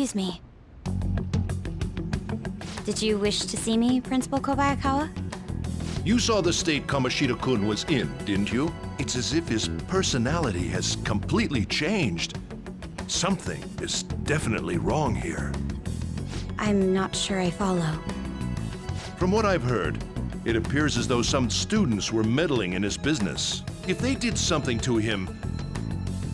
excuse me. Did you wish to see me, Principal Kobayakawa? You saw the state Kamoshida-kun was in, didn't you? It's as if his personality has completely changed. Something is definitely wrong here. I'm not sure I follow. From what I've heard, it appears as though some students were meddling in his business. If they did something to him,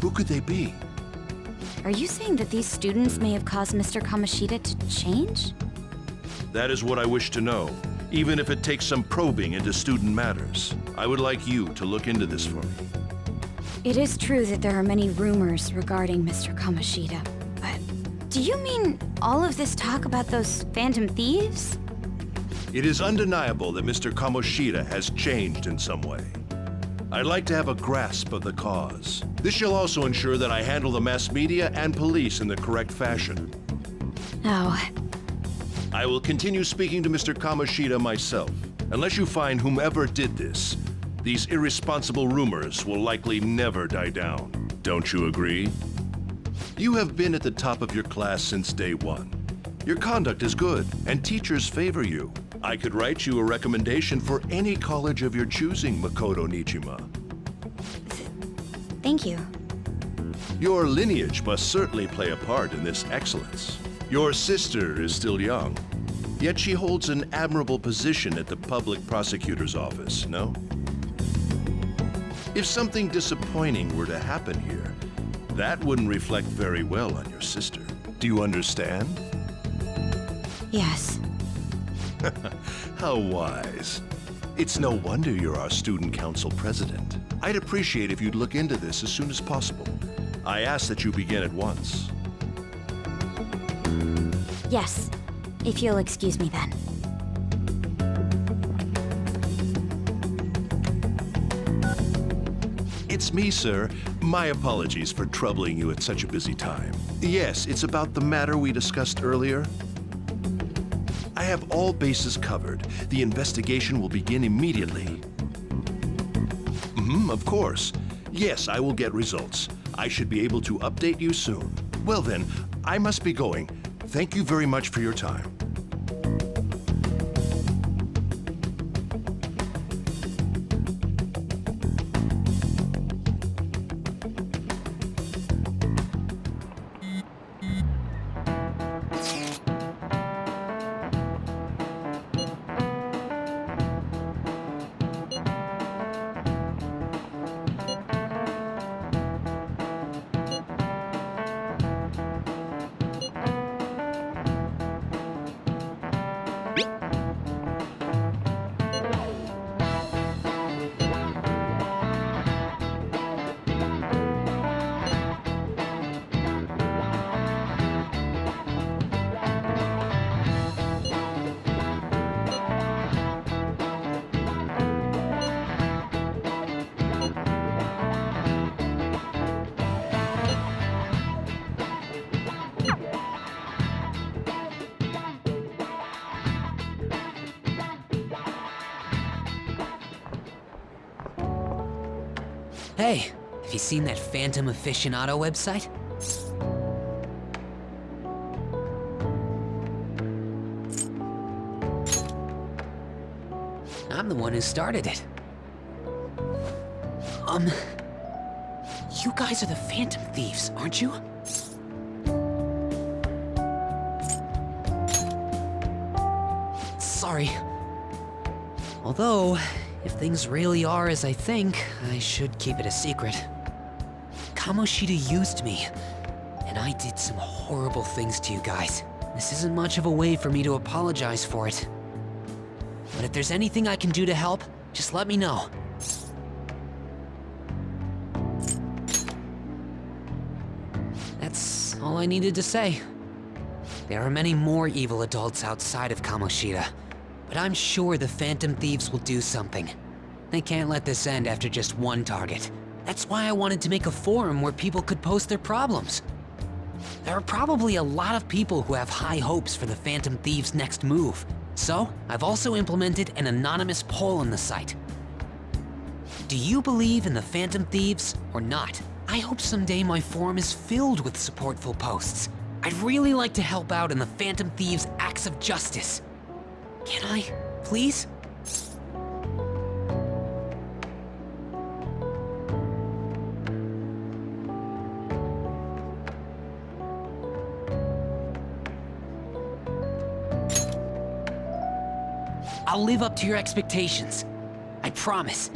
who could they be? Are you saying that these students may have caused Mr. Kamoshida to change? That is what I wish to know, even if it takes some probing into student matters. I would like you to look into this for me. It is true that there are many rumors regarding Mr. Kamoshida, but do you mean all of this talk about those phantom thieves? It is undeniable that Mr. Kamoshida has changed in some way. I'd like to have a grasp of the cause. This shall also ensure that I handle the mass media and police in the correct fashion. Oh. I will continue speaking to Mr. Kamoshida myself. Unless you find whomever did this, these irresponsible rumors will likely never die down. Don't you agree? You have been at the top of your class since day one. Your conduct is good, and teachers favor you. I could write you a recommendation for any college of your choosing, Makoto Nijima. Thank you. Your lineage must certainly play a part in this excellence. Your sister is still young, yet she holds an admirable position at the public prosecutor's office, no? If something disappointing were to happen here, that wouldn't reflect very well on your sister. Do you understand? Yes. How wise. It's no wonder you're our student council president. I'd appreciate if you'd look into this as soon as possible. I ask that you begin at once. Yes. If you'll excuse me then. It's me, sir. My apologies for troubling you at such a busy time. Yes, it's about the matter we discussed earlier. I have all bases covered. The investigation will begin immediately. Of course. Yes, I will get results. I should be able to update you soon. Well then, I must be going. Thank you very much for your time. Hey, have you seen that Phantom Aficionado website? I'm the one who started it. You guys are the Phantom Thieves, aren't you? Sorry. Although, if things really are as I think, I should keep it a secret. Kamoshida used me, and I did some horrible things to you guys. This isn't much of a way for me to apologize for it. But if there's anything I can do to help, just let me know. That's all I needed to say. There are many more evil adults outside of Kamoshida, but I'm sure the Phantom Thieves will do something. They can't let this end after just one target. That's why I wanted to make a forum where people could post their problems. There are probably a lot of people who have high hopes for the Phantom Thieves' next move. So, I've also implemented an anonymous poll on the site. Do you believe in the Phantom Thieves or not? I hope someday my forum is filled with supportful posts. I'd really like to help out in the Phantom Thieves' acts of justice. Can I, please? I'll live up to your expectations. I promise.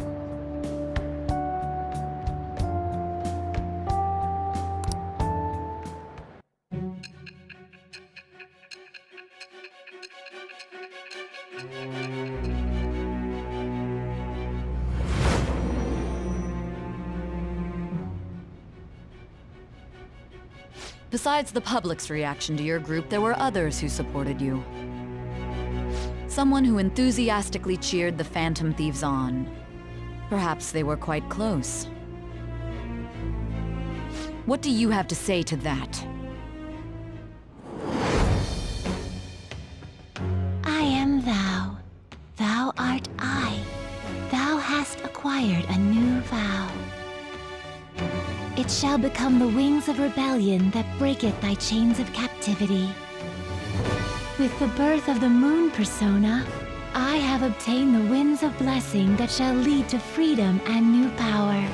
Besides the public's reaction to your group, there were others who supported you. Someone who enthusiastically cheered the Phantom Thieves on. Perhaps they were quite close. What do you have to say to that? I am thou. Thou art I. Thou hast acquired a new vow. It shall become the wings of rebellion that breaketh thy chains of captivity. With the birth of the moon persona, I have obtained the winds of blessing that shall lead to freedom and new power.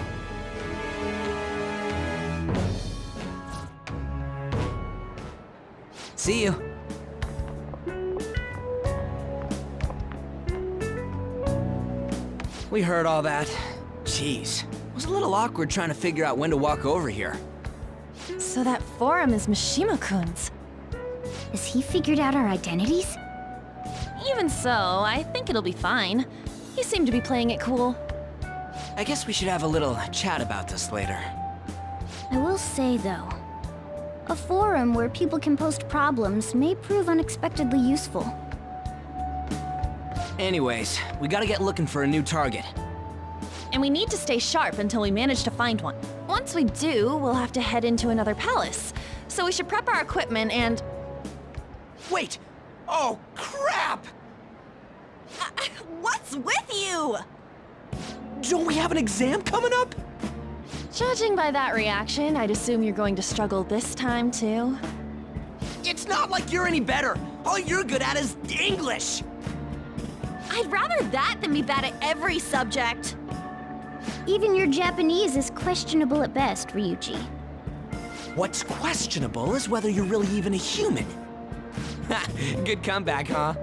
See you. We heard all that. Jeez. It was a little awkward trying to figure out when to walk over here. So that forum is Mishima-kun's. Has he figured out our identities? Even so, I think it'll be fine. He seemed to be playing it cool. I guess we should have a little chat about this later. I will say, though, a forum where people can post problems may prove unexpectedly useful. Anyways, we gotta get looking for a new target. And we need to stay sharp until we manage to find one. Once we do, we'll have to head into another palace. So we should prep our equipment and... Wait! Oh, crap! What's with you? Don't we have an exam coming up? Judging by that reaction, I'd assume you're going to struggle this time, too. It's not like you're any better. All you're good at is English. I'd rather that than be bad at every subject. Even your Japanese is questionable at best, Ryuji. What's questionable is whether you're really even a human. Ha! Good comeback, huh?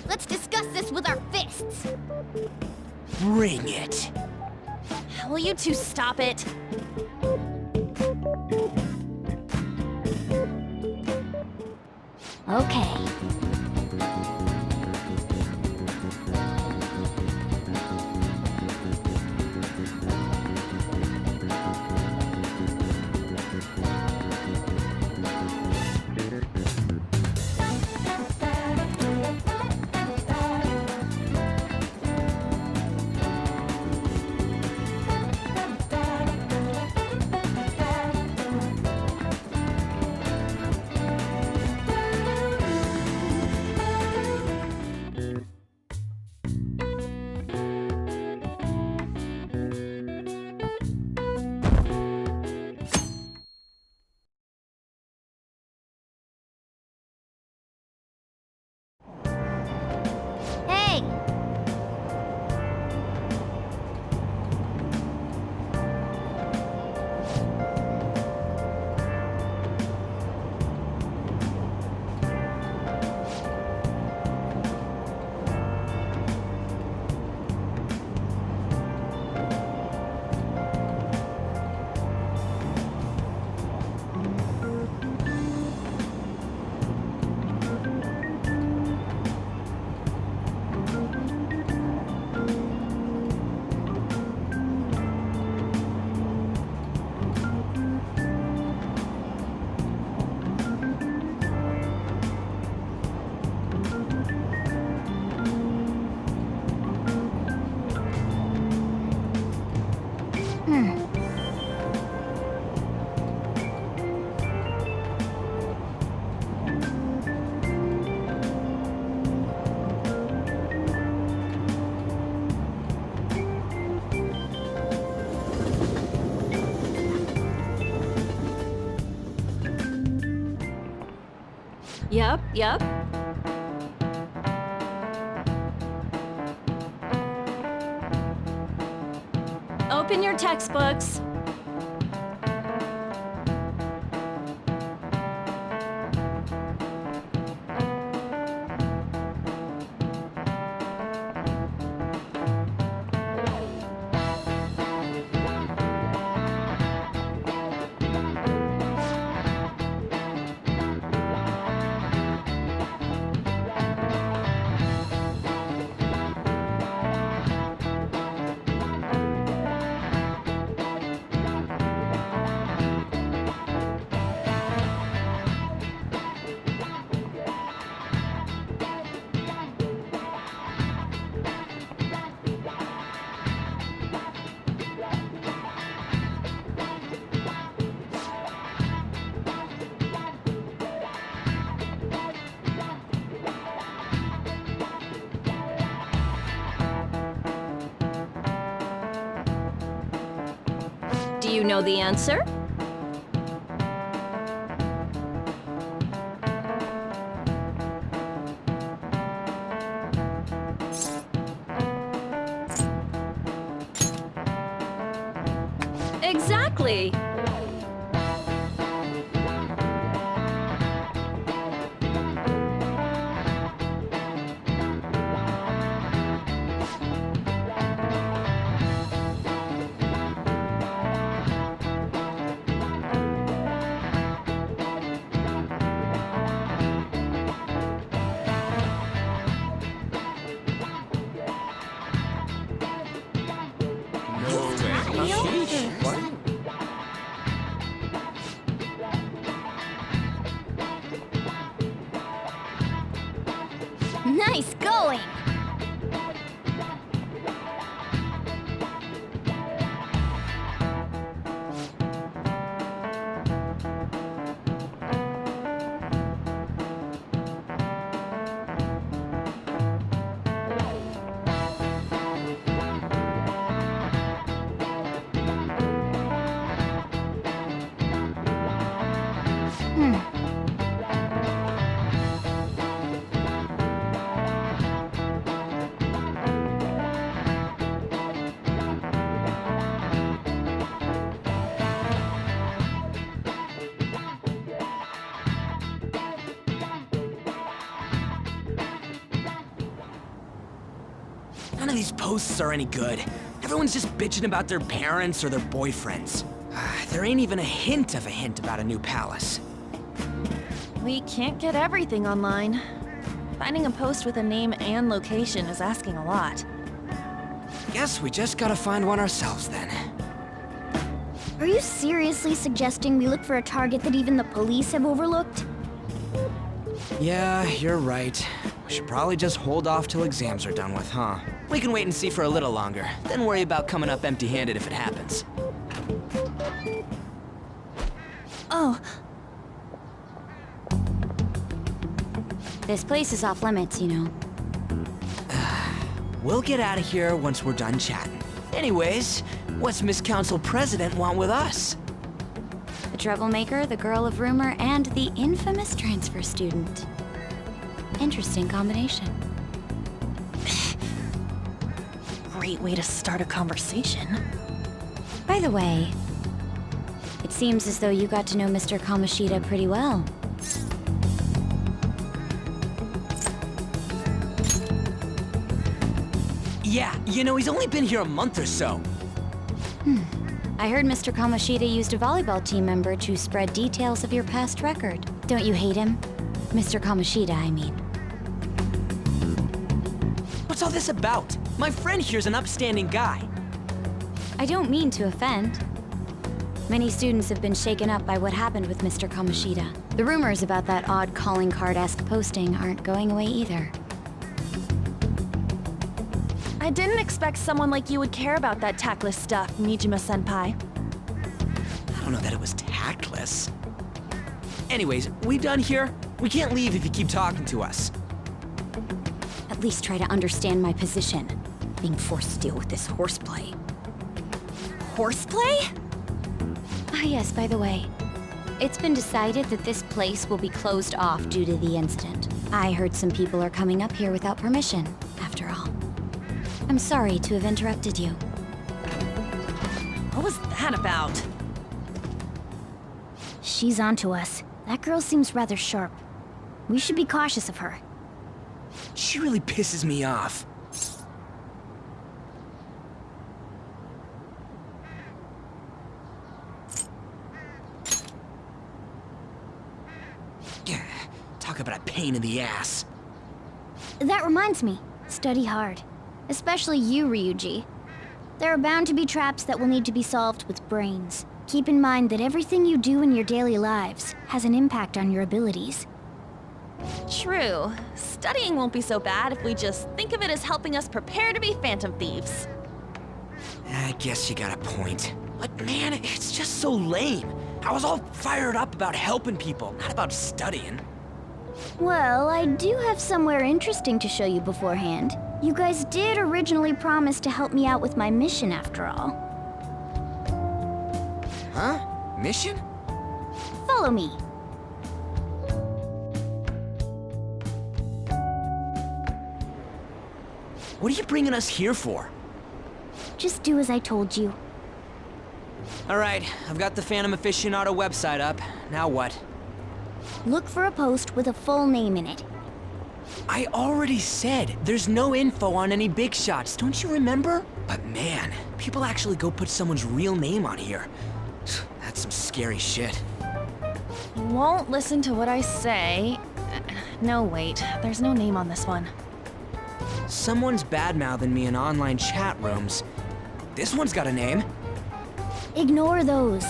Let's discuss this with our fists. Bring it. Will you two stop it? Okay. Yep. Open your textbooks. Do you know the answer? Exactly. Nice going! None of these posts are any good. Everyone's just bitching about their parents or their boyfriends. There ain't even a hint about a new palace. We can't get everything online. Finding a post with a name and location is asking a lot. Guess we just gotta find one ourselves then. Are you seriously suggesting we look for a target that even the police have overlooked? Yeah, you're right. We should probably just hold off till exams are done with, huh? We can wait and see for a little longer, then worry about coming up empty-handed if it happens. Oh, This place is off limits, you know. We'll get out of here once we're done chatting. Anyways, what's Miss Council President want with us? The troublemaker, the girl of rumor, and the infamous transfer student. Interesting combination. great way to start a conversation. By the way, it seems as though you got to know Mr. Kamoshida pretty well. Yeah, you know, he's only been here a month or so. I heard Mr. Kamoshida used a volleyball team member to spread details of your past record. Don't you hate him? Mr. Kamoshida, I mean. What's all this about? My friend here's an upstanding guy. I don't mean to offend. Many students have been shaken up by what happened with Mr. Kamoshida. The rumors about that odd calling card-esque posting aren't going away either. I didn't expect someone like you would care about that tactless stuff, Nijima-senpai. I don't know that it was tactless. Anyways, we done here? We can't leave if you keep talking to us. At least try to understand my position. Being forced to deal with this horseplay. Horseplay? Ah yes, by the way. It's been decided that this place will be closed off due to the incident. I heard some people are coming up here without permission, after all. I'm sorry to have interrupted you. What was that about? She's onto us. That girl seems rather sharp. We should be cautious of her. She really pisses me off. Talk about a pain in the ass. That reminds me, study hard. Especially you, Ryuji. There are bound to be traps that will need to be solved with brains. Keep in mind that everything you do in your daily lives has an impact on your abilities. True. Studying won't be so bad if we just think of it as helping us prepare to be phantom thieves. I guess you got a point. But man, it's just so lame. I was all fired up about helping people, not about studying. Well, I do have somewhere interesting to show you beforehand. You guys did originally promise to help me out with my mission after all. Huh? Mission? Follow me. What are you bringing us here for? Just do as I told you. Alright, I've got the Phantom Aficionado website up. Now what? Look for a post with a full name in it. I already said there's no info on any big shots, don't you remember? But man, people actually go put someone's real name on here. That's some scary shit. You won't listen to what I say. No, wait. There's no name on this one. Someone's bad-mouthing me in online chat rooms. This one's got a name. Ignore those.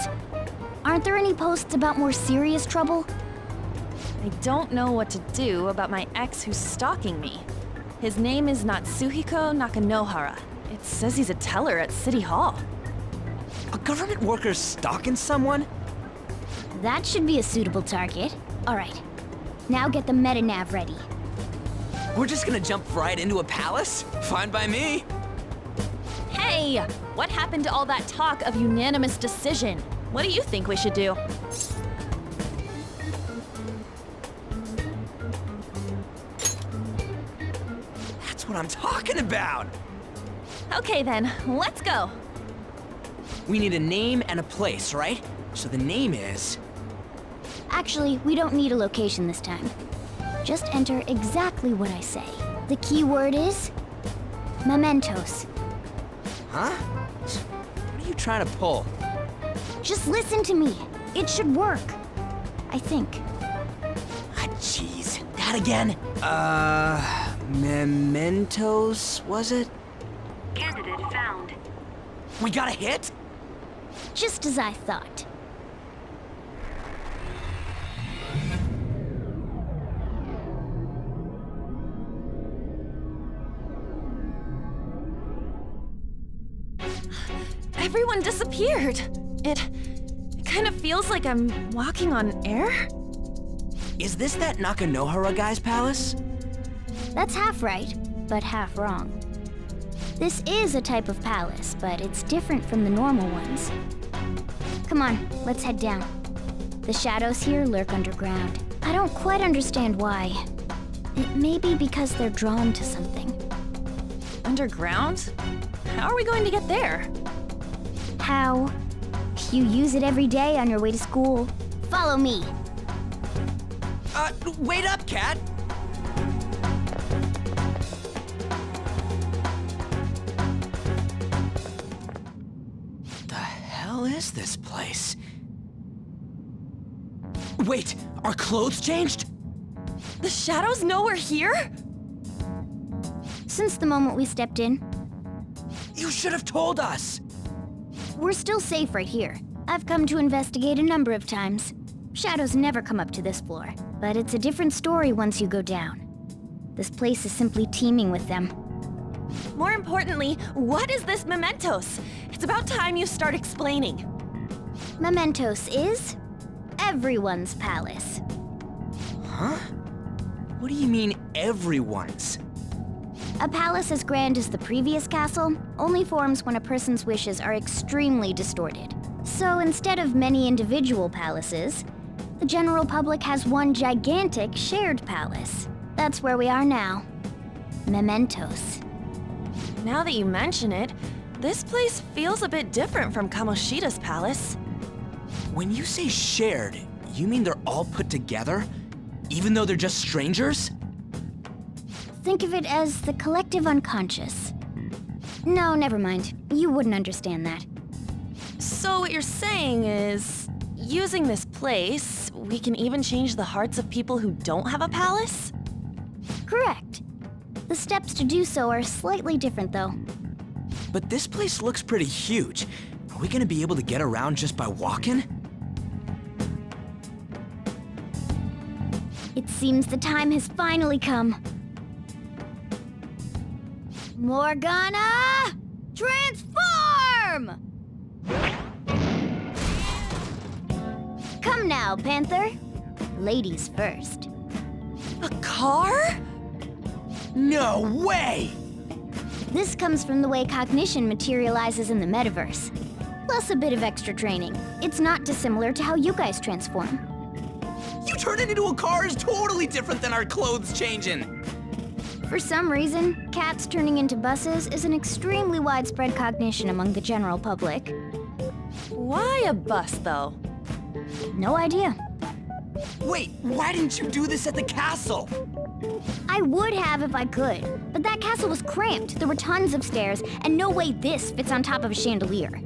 Aren't there any posts about more serious trouble? I don't know what to do about my ex who's stalking me. His name is Natsuhiko Nakanohara. It says he's a teller at City Hall. A government worker stalking someone? That should be a suitable target. Alright. Now get the metanav ready. We're just gonna jump right into a palace? Fine by me. Hey! What happened to all that talk of unanimous decision? What do you think we should do? That's what I'm talking about! Okay then, let's go! We need a name and a place, right? So the name is... Actually, we don't need a location this time. Just enter exactly what I say. The key word is... Mementos. Huh? What are you trying to pull? Just listen to me. It should work. I think. Ah, jeez. That again? Mementos, was it? Candidate found. We got a hit? Just as I thought. Everyone disappeared. It kind of feels like I'm walking on air. Is this that Nakanohara guy's palace? That's half right, but half wrong. This is a type of palace, but it's different from the normal ones. Come on, let's head down. The shadows here lurk underground. I don't quite understand why. It may be because they're drawn to something. Underground? How are we going to get there? How? You use it every day on your way to school. Follow me. Wait up, Cat! The hell is this place? Wait, our clothes changed? The shadows know we're here? Since the moment we stepped in, You should have told us! we're still safe right here. I've come to investigate a number of times. Shadows never come up to this floor, but it's a different story once you go down. This place is simply teeming with them. More importantly, what is this Mementos? It's about time you start explaining. Mementos is everyone's palace. Huh? What do you mean, everyone's? A palace as grand as the previous castle only forms when a person's wishes are extremely distorted. So instead of many individual palaces, the general public has one gigantic shared palace. That's where we are now. Mementos. Now that you mention it, this place feels a bit different from Kamoshida's palace. When you say shared, you mean they're all put together? Even though they're just strangers? Think of it as the collective unconscious. No, never mind. You wouldn't understand that. So what you're saying is, using this place, we can even change the hearts of people who don't have a palace? Correct. The steps to do so are slightly different, though. But this place looks pretty huge. Are we gonna be able to get around just by walking? It seems the time has finally come. Morgana! Transform! Come now, Panther. Ladies first. A car? No way! This comes from the way cognition materializes in the metaverse. Plus a bit of extra training. It's not dissimilar to how you guys transform. You turning into a car is totally different than our clothes changing. For some reason, cats turning into buses is an extremely widespread cognition among the general public. Why a bus, though? No idea. Wait, why didn't you do this at the castle? I would have if I could, but that castle was cramped. There were tons of stairs, and no way this fits on top of a chandelier.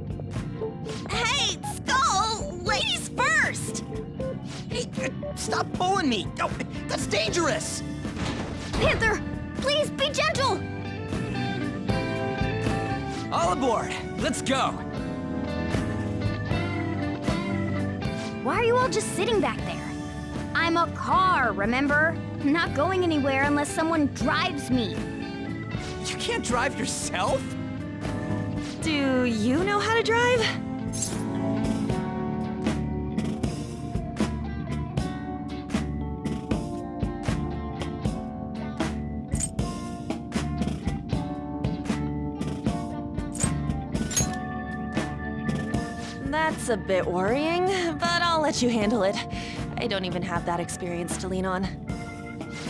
Hey, Skull! Ladies first! Hey, stop pulling me! Oh, that's dangerous! Panther, please be gentle! All aboard! Let's go! Why are you all just sitting back there? I'm a car, remember? I'm not going anywhere unless someone drives me. You can't drive yourself? Do you know how to drive? That's a bit worrying, but I'll let you handle it. I don't even have that experience to lean on.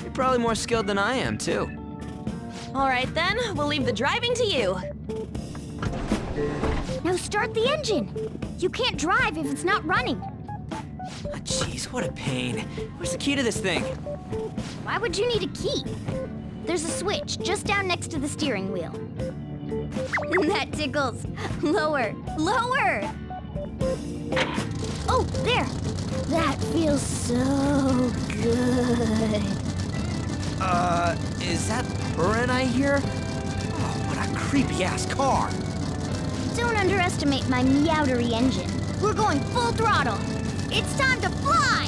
You're probably more skilled than I am, too. All right then, we'll leave the driving to you. Now start the engine. You can't drive if it's not running. Ah, jeez, what a pain. Where's the key to this thing? Why would you need a key? There's a switch just down next to the steering wheel. That tickles. Lower, lower! Oh, there! That feels so good. Is that purring I hear? Oh, what a creepy-ass car. Don't underestimate my meowdery engine. We're going full throttle. It's time to fly!